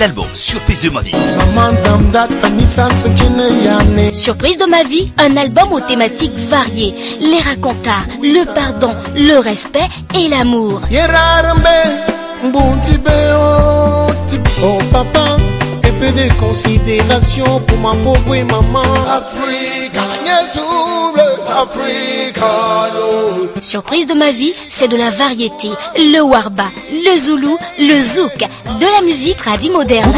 l'album Surprise de ma vie. Surprise de ma vie, un album aux thématiques variées. Les racontars, le pardon, le respect et l'amour. Oh papa, un peu de considération pour ma pauvre maman. Africa, Africa. Surprise de ma vie, c'est de la variété, le warba, le zoulou, le zouk, de la musique radie moderne.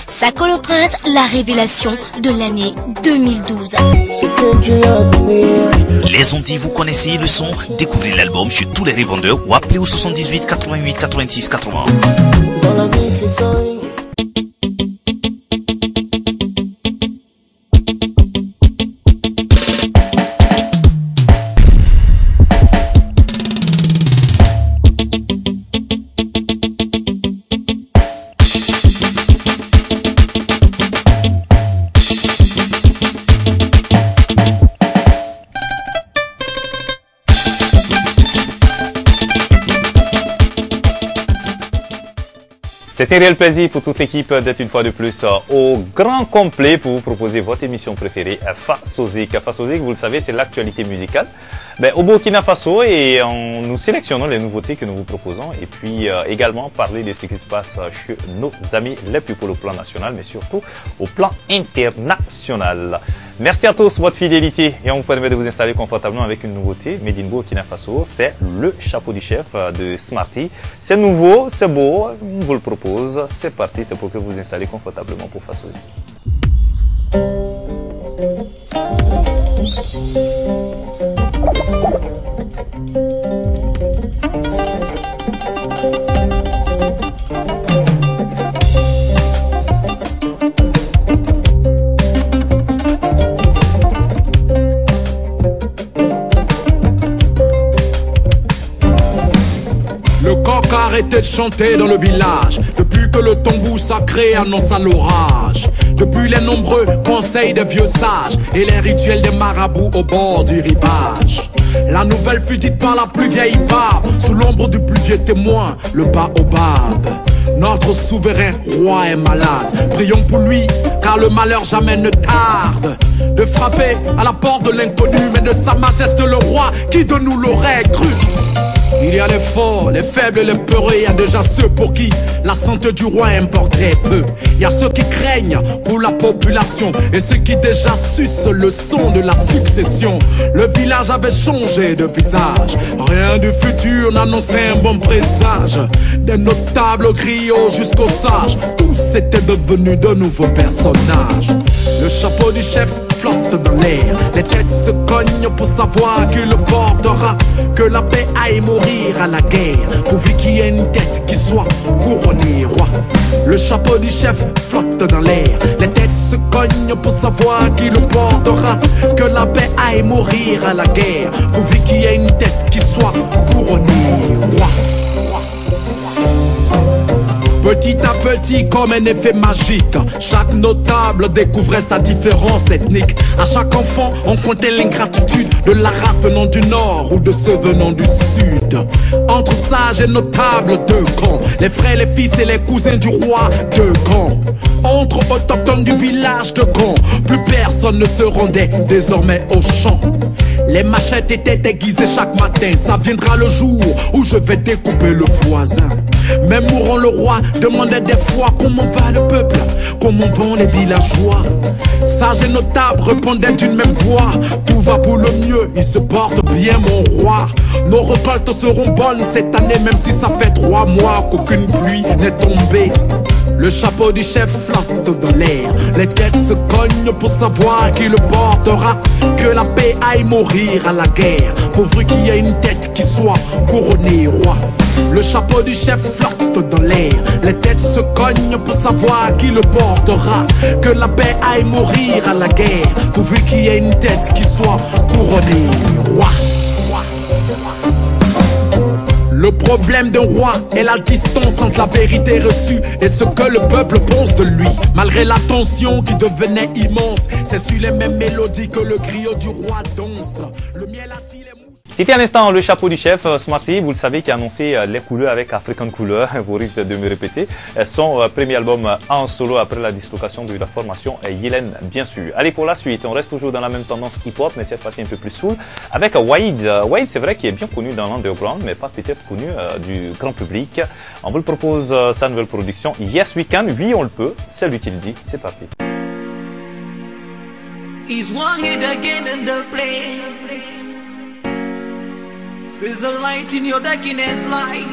Sako le Prince, la révélation de l'année 2012. Les Antilles, vous connaissez le son? Découvrez l'album chez tous les revendeurs ou appelez au 78 88 86 80. Dans la vie, c'est ça. C'est un réel plaisir pour toute l'équipe d'être une fois de plus au grand complet pour vous proposer votre émission préférée, Fasozik. Fasozik, vous le savez, c'est l'actualité musicale au Burkina Faso et nous sélectionnons les nouveautés que nous vous proposons et puis également parler de ce qui se passe chez nos amis les plus pour le plan national mais surtout au plan international. Merci à tous pour votre fidélité et on vous permet de vous installer confortablement avec une nouveauté Made in Burkina Faso. C'est le chapeau du chef de Smarty. C'est nouveau, c'est beau, on vous le propose. C'est parti, c'est pour que vous vous installez confortablement pour Fasozik. Arrêtez de chanter dans le village depuis que le tambour sacré annonce à l'orage. Depuis les nombreux conseils des vieux sages et les rituels des marabouts au bord du rivage. La nouvelle fut dite par la plus vieille barbe sous l'ombre du plus vieux témoin, le baobab. Notre souverain roi est malade, prions pour lui car le malheur jamais ne tarde de frapper à la porte de l'inconnu, mais de sa majesté le roi qui de nous l'aurait cru. Il y a les forts, les faibles, les peureux. Il y a déjà ceux pour qui la santé du roi importait peu. Il y a ceux qui craignent pour la population et ceux qui déjà sucent le son de la succession. Le village avait changé de visage, rien du futur n'annonçait un bon présage. Des notables aux griots jusqu'aux sages, tous étaient devenus de nouveaux personnages. Le chapeau du chef flotte dans l'air, les têtes se cognent pour savoir qui le portera. Que la paix aille mourir à la guerre, pourvu qu'il y ait une tête qui soit couronnée roi. Le chapeau du chef flotte dans l'air, les têtes se cognent pour savoir qui le portera. Que la paix aille mourir à la guerre, pourvu qu'il y ait une tête qui soit couronnée roi. Petit à petit, comme un effet magique, chaque notable découvrait sa différence ethnique. À chaque enfant, on comptait l'ingratitude de la race venant du nord ou de ceux venant du sud. Entre sages et notables, deux camps. Les frères, les fils et les cousins du roi, deux camps. Entre autochtones du village de Caen, plus personne ne se rendait désormais au champ. Les machettes étaient aiguisées chaque matin. Ça viendra le jour où je vais découper le voisin. Même mourant le roi demandait des fois comment va le peuple, comment vont les villageois. Sages et notables répondaient d'une même voix, tout va pour le mieux, il se porte bien mon roi. Nos récoltes seront bonnes cette année, même si ça fait 3 mois qu'aucune pluie n'est tombée. Le chapeau du chef flotte dans l'air, les têtes se cognent pour savoir qui le portera. Que la paix aille mourir à la guerre, pourvu qu'il y ait une tête qui soit couronnée roi. Le chapeau du chef flotte dans l'air, les têtes se cognent pour savoir qui le portera. Que la paix aille mourir à la guerre, pourvu qu'il y ait une tête qui soit couronnée roi. Le problème d'un roi est la distance entre la vérité reçue et ce que le peuple pense de lui. Malgré la tension qui devenait immense, c'est sur les mêmes mélodies que le griot du roi danse. Le miel attire les mouches. C'était un instant le chapeau du chef Smarty, vous le savez, qui a annoncé les couleurs avec African Couleur, vous risquez de me répéter, son premier album en solo après la dislocation de la formation Yellen, bien sûr. Allez, pour la suite, on reste toujours dans la même tendance hip-hop, mais cette fois-ci un peu plus soul, avec Wahid. Wahid, c'est vrai qu'il est bien connu dans l'underground, mais pas peut-être connu du grand public. On vous le propose, sa nouvelle production, Yes We Can, oui on le peut, c'est lui qui le dit, c'est parti. He's Wahid again in the place. There's a light in your darkness life.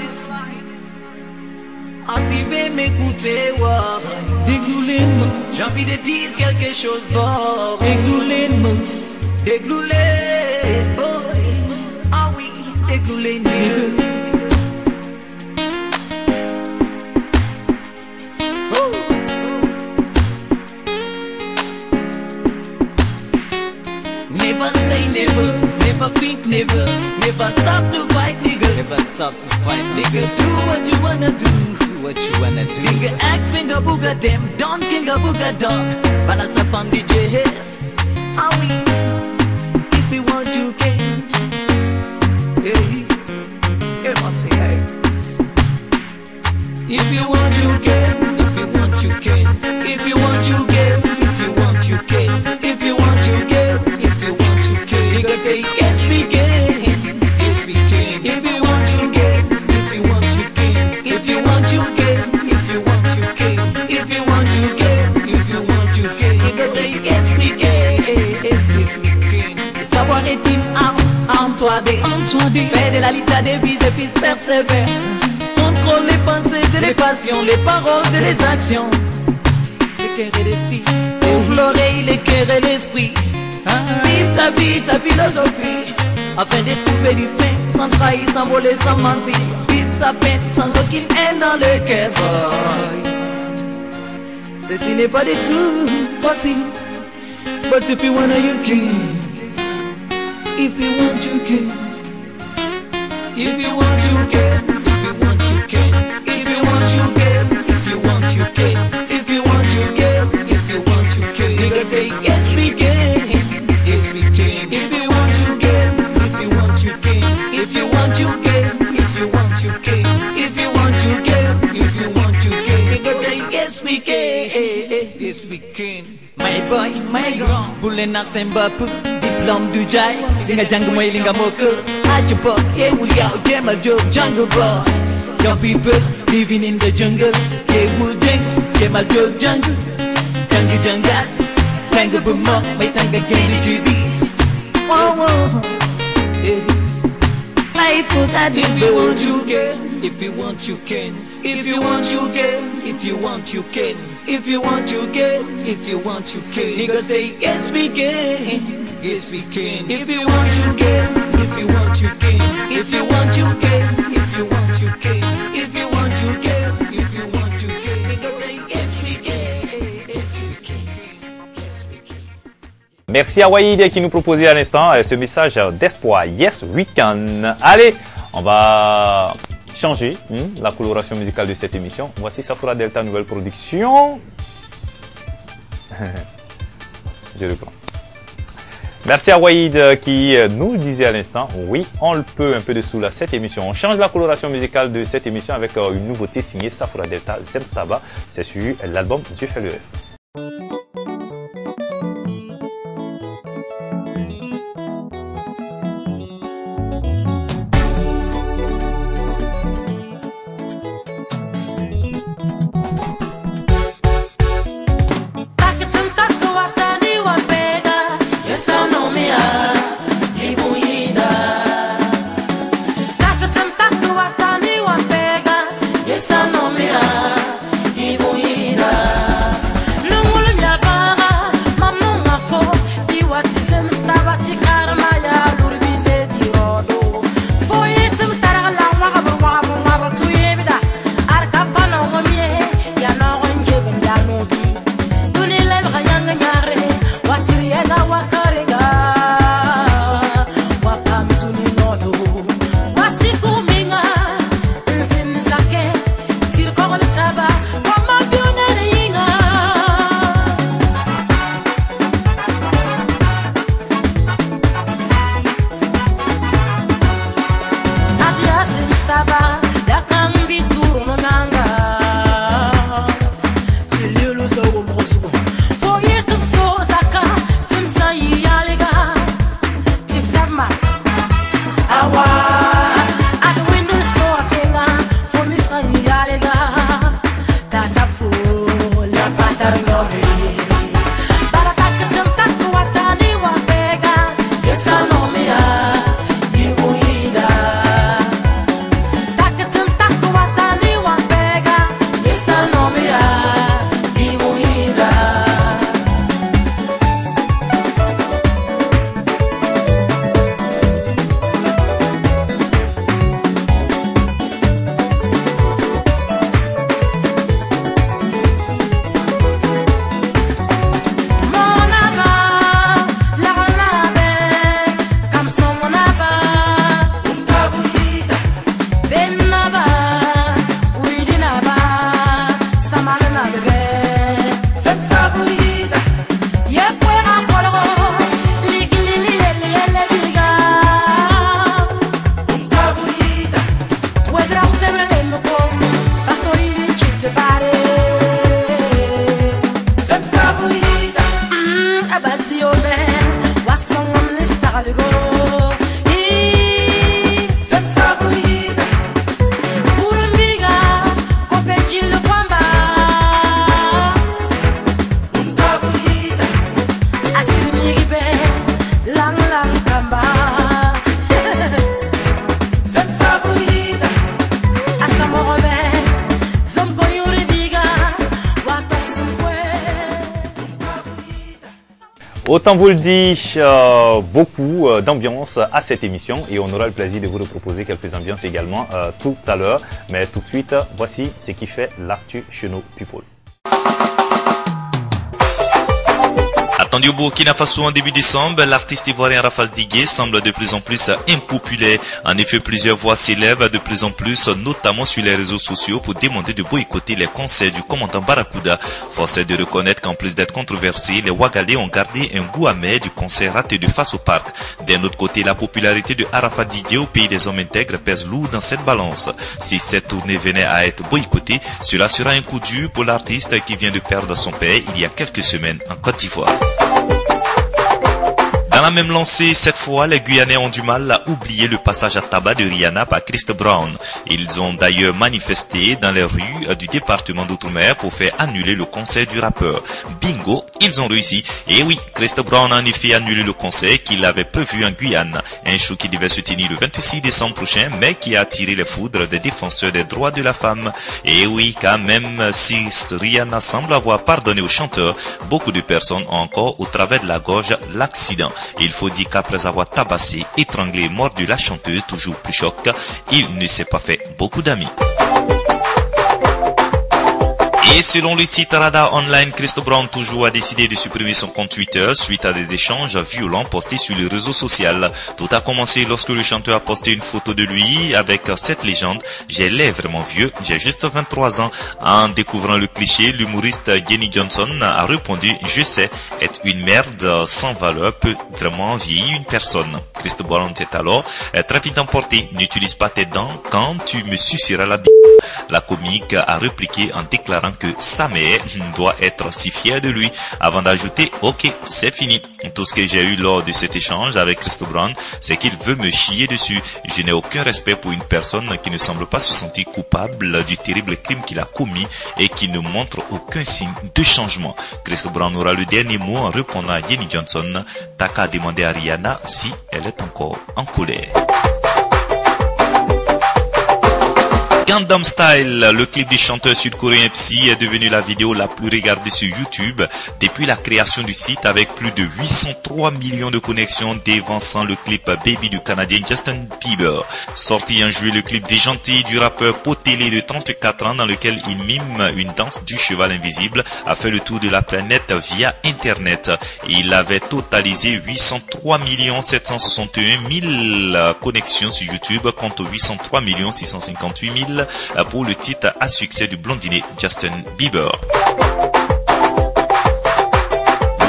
Activez, m'écoutez, ouais. Dégloulez-moi. J'ai envie de dire quelque chose fort. Dégloulez-moi. Dégloulez, boy. Ah oui, dégloulez-moi. Never say never, never think never, never stop to fight, nigga. Never stop to fight, nigga. Do what you wanna do, what you wanna do. Nigga act finger booger them, don't king a booger dog. Balance up on DJ, ah oui. If you want you can, hey, everyone say hey. If you want you can, if you want you can, if you want you can, if you want you can, if you want you can. Nigga say yes we can, yes we can. If you want you can, if you want you can, if you want you can, if you want you can, if you want you can, if you want you can. Nigga say yes we can, yes we can. Savoir est-il en toi des, faire de la lita des vies et fils persévère. Contrôle les pensées et les passions, les paroles et les actions. Le cœur et l'esprit, ouvre l'oreille, le cœur et l'esprit. Vive ta vie, ta philosophie, afin de trouver du pain, sans trahir, sans voler, sans mentir. Vive sa peine, sans aucune haine dans le cœur. Ceci n'est pas du tout facile, but if you wanna, you can. If you want, you can. If you want, you can. If you want, you can. If you want, you can. If you want, you can. If you want, you can. If you want, you can. Nigga say yes we can. Yes we can. If you want you can. If you want you can. If you want you can. If you want you can. If you want you can. If you want you can. Nigga say yes we can. Yes we can. My boy, my girl, Boulen Narsemba, diplôme du Jai, Linga Jungle Moy Linga Moko, Ajabok, yeah we out, yeah my joke, Jungle Boy. Young people living in the jungle, yeah we jungle, yeah my joke jungle, jungle jungles. Tanga buma, may tanga gani GB. Wow, wow. Life for that if you want you can, if you want you can, if you want you can, if you want you can, if you want you can, if you want you can. Nigga say yes we can, yes we can. If you want you can, if you want you can, if you want you can, if you want you can, if you want you can, if you want you can. Nigga say yes we can, yes we can. Merci à Wahid qui nous proposait à l'instant ce message d'espoir. Yes, we can. Allez, on va changer la coloration musicale de cette émission. Voici Safura Delta, nouvelle production. Je reprends. Merci à Wahid qui nous le disait à l'instant. Oui, on le peut, un peu de sous à cette émission. On change la coloration musicale de cette émission avec une nouveauté signée Safura Delta, Zemstaba. C'est sur l'album Dieu fait le reste. No Autant vous le dit, beaucoup d'ambiance à cette émission et on aura le plaisir de vous proposer quelques ambiances également tout à l'heure. Mais tout de suite, voici ce qui fait l'actu chez nos people. Attendu au Burkina Faso en début décembre, l'artiste ivoirien Rafaz Digué semble de plus en plus impopulaire. En effet, plusieurs voix s'élèvent de plus en plus, notamment sur les réseaux sociaux, pour demander de boycotter les concerts du commandant Barracuda. Force est de reconnaître qu'en plus d'être controversés, les Ouagalais ont gardé un goût amer du concert raté de Face au Parc. D'un autre côté, la popularité de Rafaz Digué au pays des hommes intègres pèse lourd dans cette balance. Si cette tournée venait à être boycottée, cela sera un coup dur pour l'artiste qui vient de perdre son père il y a quelques semaines en Côte d'Ivoire. Dans la même lancée, cette fois, les Guyanais ont du mal à oublier le passage à tabac de Rihanna par Chris Brown. Ils ont d'ailleurs manifesté dans les rues du département d'Outre-mer pour faire annuler le concert du rappeur. Bingo, ils ont réussi. Et oui, Chris Brown a en effet annulé le concert qu'il avait prévu en Guyane. Un show qui devait se tenir le 26 décembre prochain, mais qui a attiré les foudres des défenseurs des droits de la femme. Et oui, car même si Rihanna semble avoir pardonné au chanteur, beaucoup de personnes ont encore au travers de la gorge l'accident. Il faut dire qu'après avoir tabassé, étranglé et mordu la chanteuse, toujours plus choc, il ne s'est pas fait beaucoup d'amis. Et selon le site Radar Online, Chris Brown toujours a décidé de supprimer son compte Twitter suite à des échanges violents postés sur le réseau social. Tout a commencé lorsque le chanteur a posté une photo de lui avec cette légende: j'ai l'air vraiment vieux, j'ai juste 23 ans. En découvrant le cliché, l'humoriste Jenny Johnson a répondu: je sais, être une merde sans valeur peut vraiment vieillir une personne. Chris Brown s'est alors très vite emporté: n'utilise pas tes dents quand tu me suceras la bite. La comique a répliqué en déclarant que sa mère doit être si fière de lui, avant d'ajouter: ok, c'est fini. Tout ce que j'ai eu lors de cet échange avec Chris Brown, c'est qu'il veut me chier dessus. Je n'ai aucun respect pour une personne qui ne semble pas se sentir coupable du terrible crime qu'il a commis et qui ne montre aucun signe de changement. Chris Brown aura le dernier mot en répondant à Jenny Johnson: t'as qu'à demander à Rihanna si elle est encore en colère. Gangnam Style, le clip du chanteur sud-coréen Psy, est devenu la vidéo la plus regardée sur YouTube depuis la création du site, avec plus de 803 millions de connexions, dévançant le clip Baby du Canadien Justin Bieber. Sorti en juillet, le clip déjanté du rappeur Potélé de 34 ans, dans lequel il mime une danse du cheval invisible, a fait le tour de la planète via Internet. Il avait totalisé 803 761 000 connexions sur YouTube contre 803 658 000 pour le titre à succès du blondinet Justin Bieber.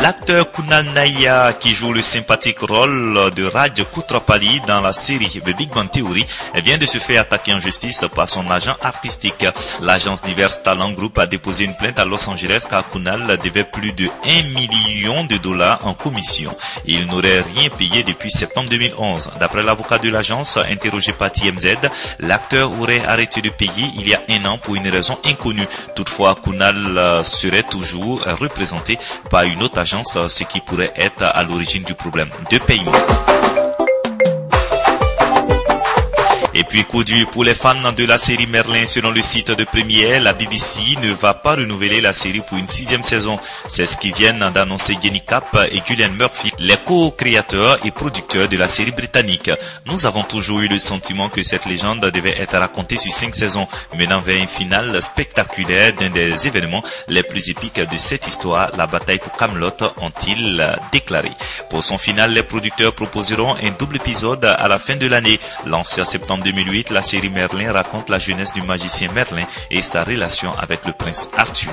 L'acteur Kunal Nayyar, qui joue le sympathique rôle de Raj Kutrapali dans la série The Big Bang Theory, vient de se faire attaquer en justice par son agent artistique. L'agence Diverse Talent Group a déposé une plainte à Los Angeles car Kunal devait plus de $1 million en commission. Il n'aurait rien payé depuis septembre 2011. D'après l'avocat de l'agence, interrogé par TMZ, l'acteur aurait arrêté de payer il y a 1 an pour une raison inconnue. Toutefois, Kunal serait toujours représenté par une autre agence, ce qui pourrait être à l'origine du problème de paiement. Et puis coup dur pour les fans de la série Merlin. Selon le site de Premiere, la BBC ne va pas renouveler la série pour une 6e saison. C'est ce qui viennent d'annoncer Jenny Cap et Julian Murphy, les co-créateurs et producteurs de la série britannique. Nous avons toujours eu le sentiment que cette légende devait être racontée sur 5 saisons, menant vers une finale spectaculaire d'un des événements les plus épiques de cette histoire, la bataille pour Camelot, ont-ils déclaré. Pour son final, les producteurs proposeront un double épisode à la fin de l'année. Lancé en septembre 2008, la série Merlin raconte la jeunesse du magicien Merlin et sa relation avec le prince Arthur.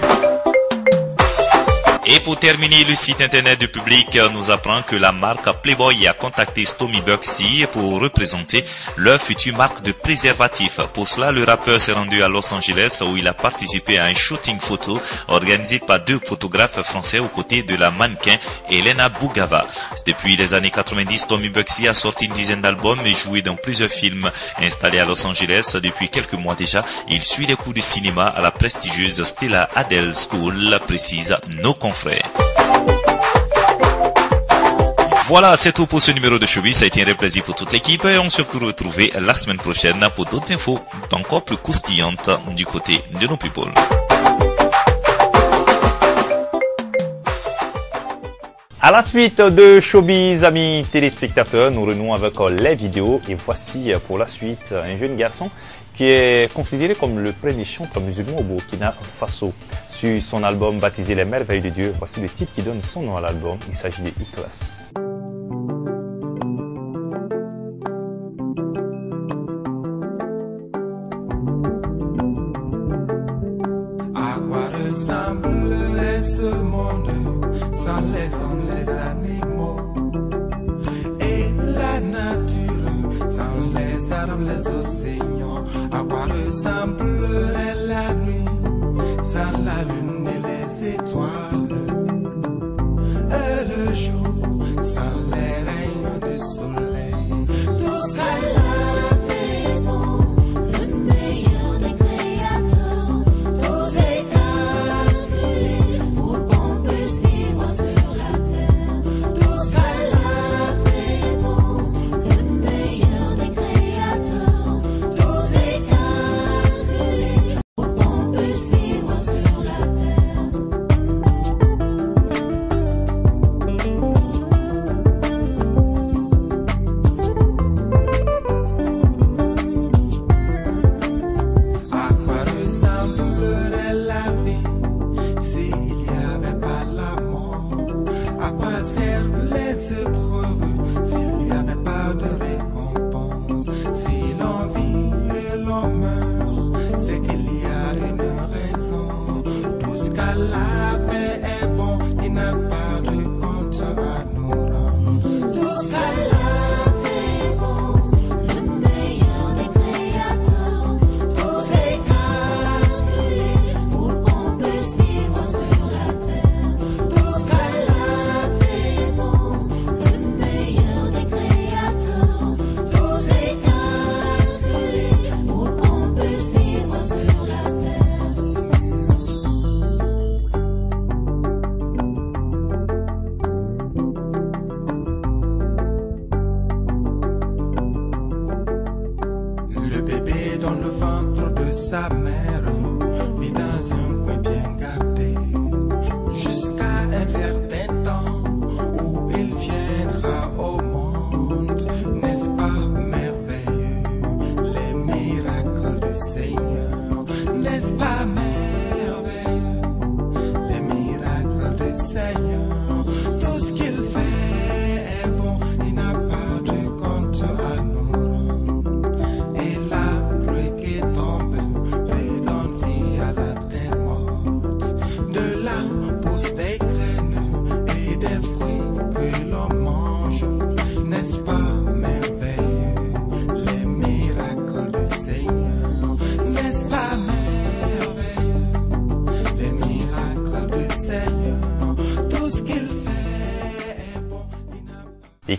Et pour terminer, le site internet du Public nous apprend que la marque Playboy a contacté Stormy Bugsy pour représenter leur future marque de préservatifs. Pour cela, le rappeur s'est rendu à Los Angeles où il a participé à un shooting photo organisé par 2 photographes français aux côtés de la mannequin Elena Bougava. Depuis les années 90, Stormy Bugsy a sorti une dizaine d'albums et joué dans plusieurs films. Installé à Los Angeles depuis quelques mois déjà, il suit des cours de cinéma à la prestigieuse Stella Adele School, précise nos confrères. Voilà, c'est tout pour ce numéro de Showbiz. Ça a été un réel plaisir pour toute l'équipe et on se retrouve la semaine prochaine pour d'autres infos encore plus croustillantes du côté de nos people. À la suite de Showbiz, amis téléspectateurs, nous renouons avec les vidéos et voici pour la suite un jeune garçon qui est considéré comme le premier chanteur musulman au Burkina Faso. Sur son album baptisé Les Merveilles de Dieu, voici le titre qui donne son nom à l'album. Il s'agit de Ikhlas. À quoi ressemblerait ce monde sans les hommes, les animaux et la nature, sans les arbres, les océans? À quoi ressemblerait la nuit sans la lune et les étoiles, et le jour sans les rayons du soleil? Tout ce qu'Allah fait bon, le meilleur des créateurs, tout est calculé pour qu'on puisse vivre sur la terre. Tout ce qu'Allah fait bon, le meilleur des créateurs, tout est calculé pour qu'on puisse vivre sur la terre. À quoi ressemblerait la vie s'il n'y avait pas la mort? À quoi servent les épreuves s'il n'y avait pas de récompense? Si l'on vit et l'on meurt, c'est qu'il y a une raison. Tout ce qu'Allah fait est bon, il n'a pas de compte à nous rendre. Tout ce qu'Allah fait bon, le meilleur des créateurs, tout est calculé pour qu'on puisse vivre sur la terre. Tout ce qu'Allah fait bon, le meilleur des créateurs, tout est calculé pour qu'on puisse vivre sur la terre. Le bébé dans le ventre de sa mère vit dans un coin bien gâté jusqu'à un certain temps où il viendra au monde. N'est-ce pas merveilleux les miracles du Seigneur? N'est-ce pas merveilleux les miracles du Seigneur? Tout ce qu'il fait est bon, il n'a pas de compte à nous rendre. Et la pluie qui tombe redonne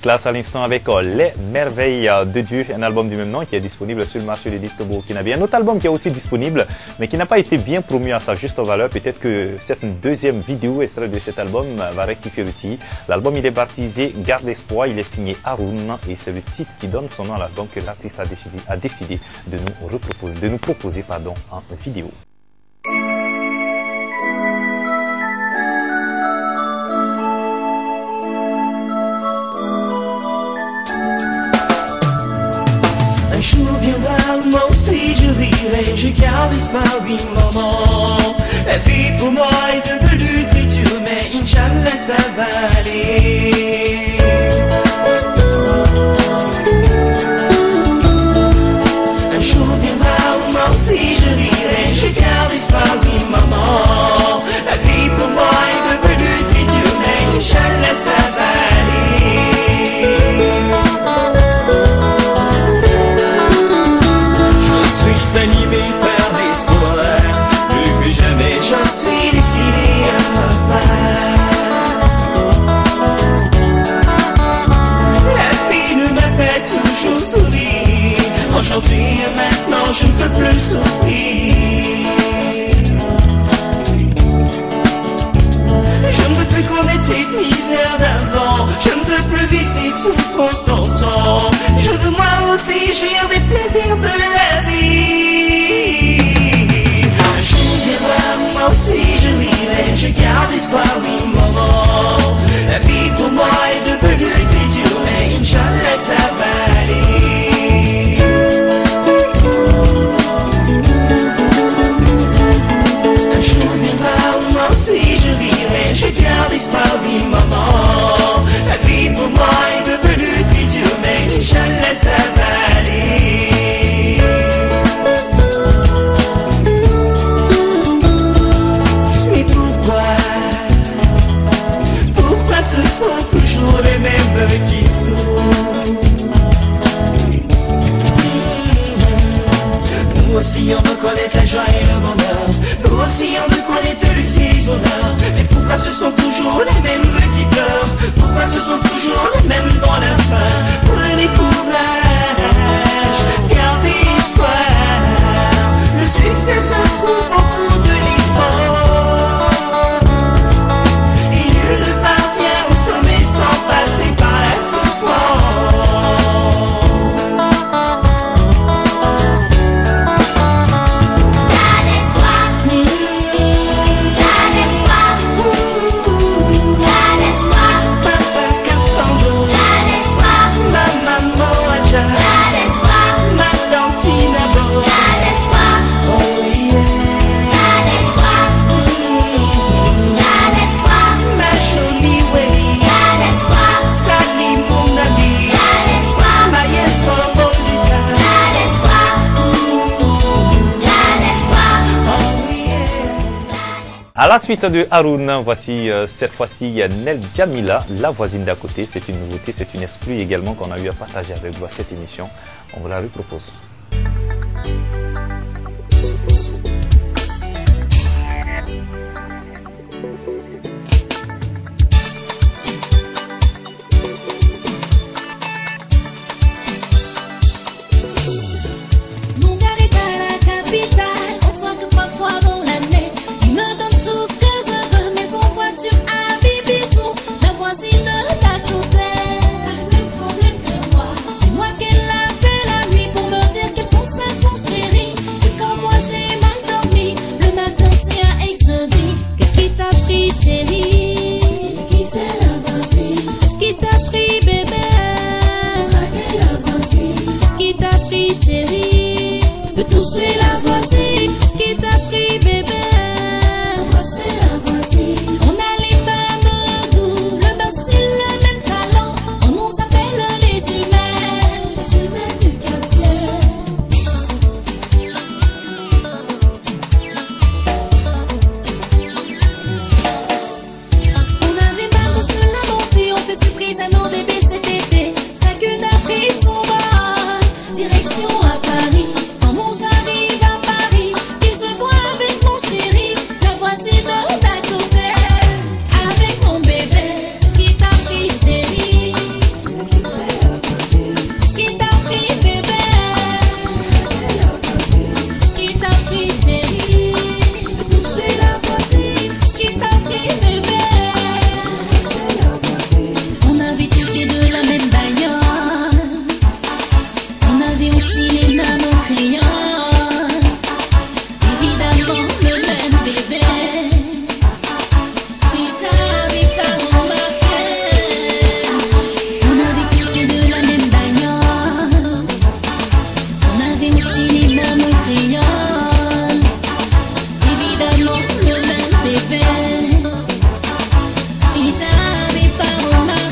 classe à l'instant avec Les Merveilles de Dieu, un album du même nom qui est disponible sur le marché du disque burkinabé. Un autre album qui est aussi disponible, mais qui n'a pas été bien promu à sa juste valeur. Peut-être que cette deuxième vidéo extrait de cet album va rectifier le tir. L'album, il est baptisé Garde Espoir, il est signé Haroun et c'est le titre qui donne son nom à l'album que l'artiste a décidé de nous proposer en vidéo. Un jour viendra où moi aussi je rirai, je garde espoir, oui maman. La vie pour moi est devenue très dure, mais Inch'Allah ça va aller. Un jour viendra où moi aussi je rirai, je garde espoir, oui maman. La vie pour moi est devenue très dure, mais Inch'Allah ça va aller. Animé par l'espoir, plus que jamais j'en suis décidé à ma part. La vie ne m'a pas toujours souri, aujourd'hui et maintenant je ne veux plus souffrir. Je ne veux plus connaître cette misère d'avant, je ne veux plus vivre cette souffrance d'antan. Je veux moi aussi jouir des plaisirs de la vie. Un jour viendra, moi aussi je rirai, je garde espoir, oui maman. La vie pour moi est devenue très dure, mais Inch'Allah ça va aller. Un jour viendra, moi aussi je rirai, je garde espoir, oui maman. La vie pour moi est devenue très dure, mais Inch'Allah ça va aller. Mais pourquoi ce sont toujours les mêmes qui souffrent? Nous aussi on veut connaître la joie et le bonheur, nous aussi on veut connaître le luxe et les honneurs. Mais pourquoi ce sont toujours les mêmes qui pleurent? Pourquoi ce sont toujours les mêmes dans leur faim? Prenez courage, gardez espoir, le succès se trouve au cours de l'effort. Et nul ne parvient au sommet sans passer par la souffrance. À la suite de Haroun, voici cette fois-ci Nel Jamila, la voisine d'à côté. C'est une nouveauté, c'est une exclue également qu'on a eu à partager avec vous à cette émission. On vous la repropose. C'est moi qu'elle appelle la nuit pour me dire qu'elle pense à son chéri. vu au cinéma mon crayon. Évidemment le même bébé. Si j'avais pas remarqué, on avait quitté de la même bagnole. On avait au cinéma mon crayon. Évidemment le même bébé. Si j'avais pas remarqué.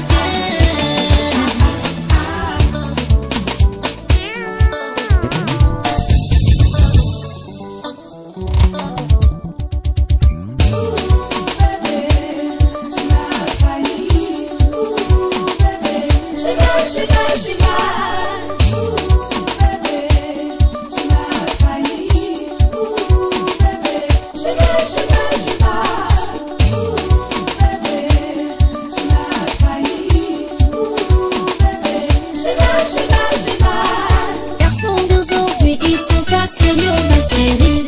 Garçons d'aujourd'hui, ils sont pas sérieux, ma chérie.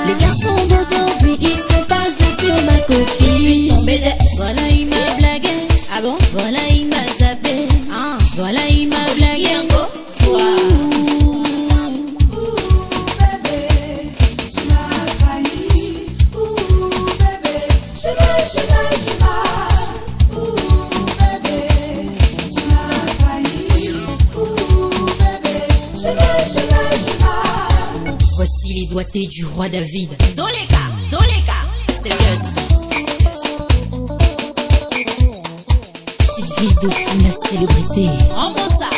Les garçons d'aujourd'hui, ils sont pas gentils, ma coquine. Je suis tombée de... Voilà, il m'a blagué. Ah bon? Voilà, il m'a zappé. Ah, voilà, il m'a blagué encore. Voici les doigtés du roi David. Dans les cas, c'est juste. Sylvie Dauphine, la célébrité. Rends-moi ça.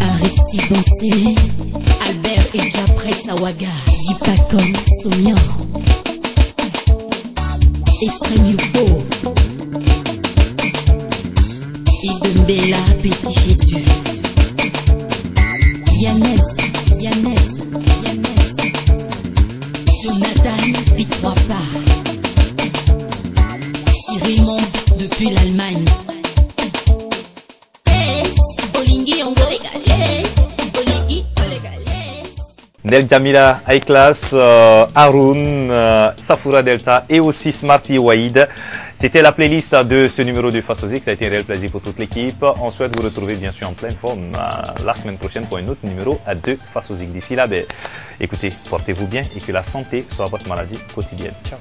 Aristide Bancé, Albert et Diapré Sawaga, Yipacom, Somian, Ephraim Youpo, Ibn Bella, Petit Jésus, Yannès, Jonathan, Pitroapa, Cyril Monde depuis l'Allemagne. Olingi, on Delta Mila, iClass, Haroun, Safura Delta et aussi Smarty Waïd. C'était la playlist de ce numéro de Face aux X. Ça a été un réel plaisir pour toute l'équipe. On souhaite vous retrouver bien sûr en pleine forme la semaine prochaine pour un autre numéro de Face aux X. D'ici là, écoutez, portez-vous bien et que la santé soit votre maladie quotidienne. Ciao.